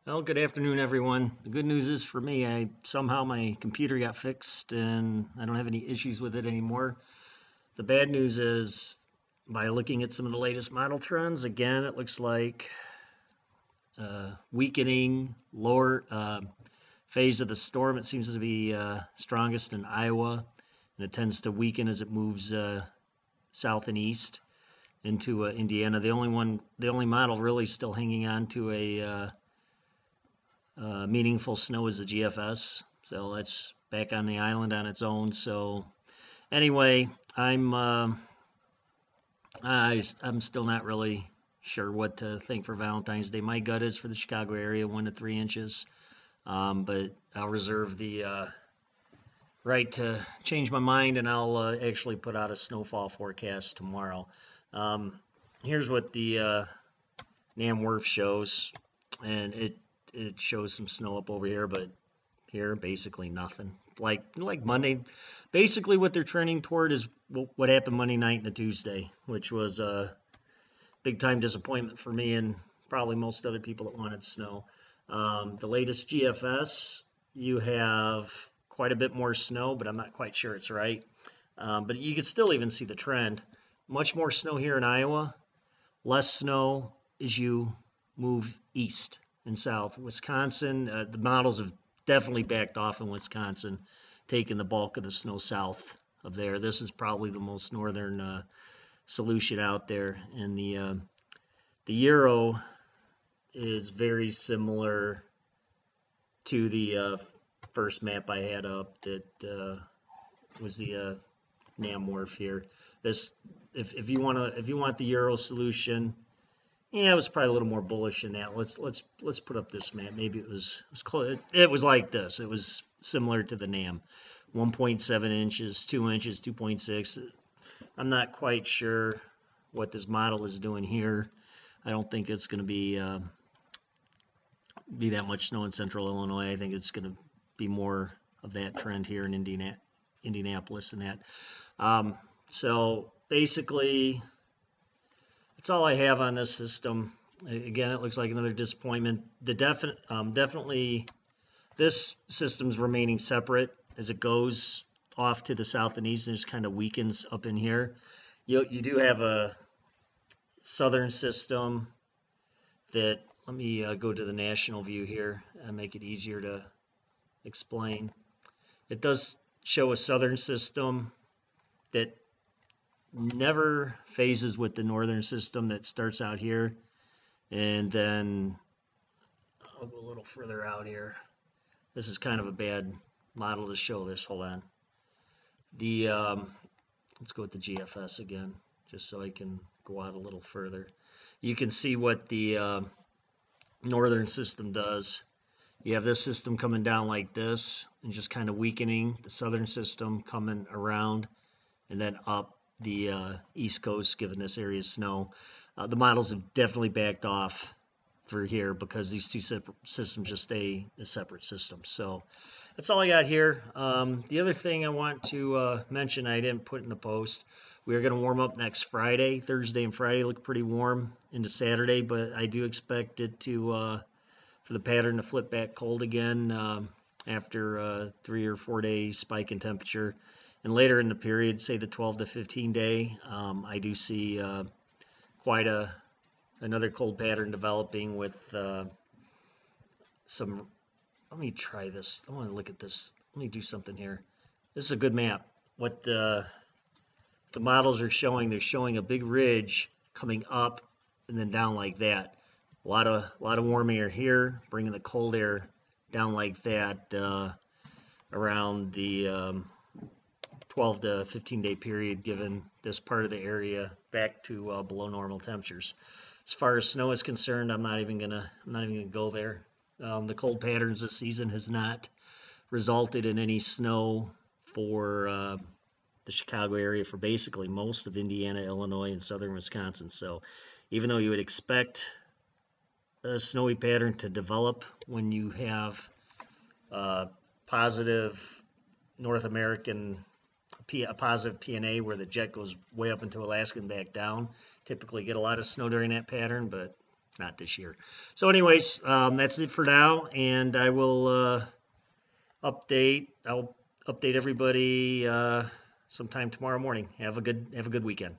Well, good afternoon, everyone. The good news is for me, somehow my computer got fixed and I don't have any issues with it anymore. The bad news is, by looking at some of the latest model trends, again, it looks like weakening lower phase of the storm. It seems to be strongest in Iowa, and it tends to weaken as it moves south and east into Indiana. The only model really still hanging on to a meaningful snow is the GFS, so that's back on the island on its own. So anyway, I'm still not really sure what to think for Valentine's Day. My gut is for the Chicago area, 1 to 3 inches, but I'll reserve the right to change my mind, and I'll actually put out a snowfall forecast tomorrow. Um, Here's what the NAM shows, and it shows some snow up over here, but here basically nothing. Like Monday, basically what they're trending toward is what happened Monday night and a Tuesday, which was a big time disappointment for me and probably most other people that wanted snow. The latest GFS, you have quite a bit more snow, but I'm not quite sure it's right. But you can still even see the trend. Much more snow here in Iowa, less snow as you move east and south. Wisconsin, the models have definitely backed off in Wisconsin, taking the bulk of the snow south of there. This is probably the most northern solution out there, and the Euro is very similar to the first map I had up that was the NAM here. This, if you want the Euro solution, yeah, it was probably a little more bullish than that. Let's put up this map. Maybe it was close. It was like this. It was similar to the NAM, 1.7 inches, 2 inches, 2.6. I'm not quite sure what this model is doing here. I don't think it's going to be that much snow in central Illinois. I think it's going to be more of that trend here in Indianapolis and that. So basically, that's all I have on this system. Again, it looks like another disappointment. Definitely, this system's remaining separate as it goes off to the south and east and just kind of weakens up in here. You do have a southern system that, let me go to the national view here and make it easier to explain. It does show a southern system that never phases with the northern system that starts out here, and then I'll go a little further out here. This is kind of a bad model to show this. Hold on. The let's go with the GFS again, just so I can go out a little further. You can see what the northern system does. You have this system coming down like this and just kind of weakening, the southern system coming around and then up the East Coast, given this area snow. The models have definitely backed off for here because these two systems just stay a separate system. So that's all I got here. The other thing I want to mention, I didn't put in the post. We are going to warm up next Friday. Thursday and Friday look pretty warm into Saturday, but I do expect it to for the pattern to flip back cold again after a 3 or 4 day spike in temperature. And later in the period, say the 12 to 15 day, I do see quite another cold pattern developing with some. Let me try this. I want to look at this. Let me do something here. This is a good map. What the models are showing, they're showing a big ridge coming up and then down like that. A lot of warm air here, bringing the cold air down like that around the 12 to 15 day period, given this part of the area back to below normal temperatures. As far as snow is concerned, I'm not even gonna go there. The cold patterns this season has not resulted in any snow for the Chicago area for basically most of Indiana, Illinois, and southern Wisconsin. So even though you would expect a snowy pattern to develop when you have positive North American, a positive PNA where the jet goes way up into Alaska and back down, typically get a lot of snow during that pattern, but not this year. So anyways, that's it for now, and I will I'll update everybody sometime tomorrow morning. Have a good weekend.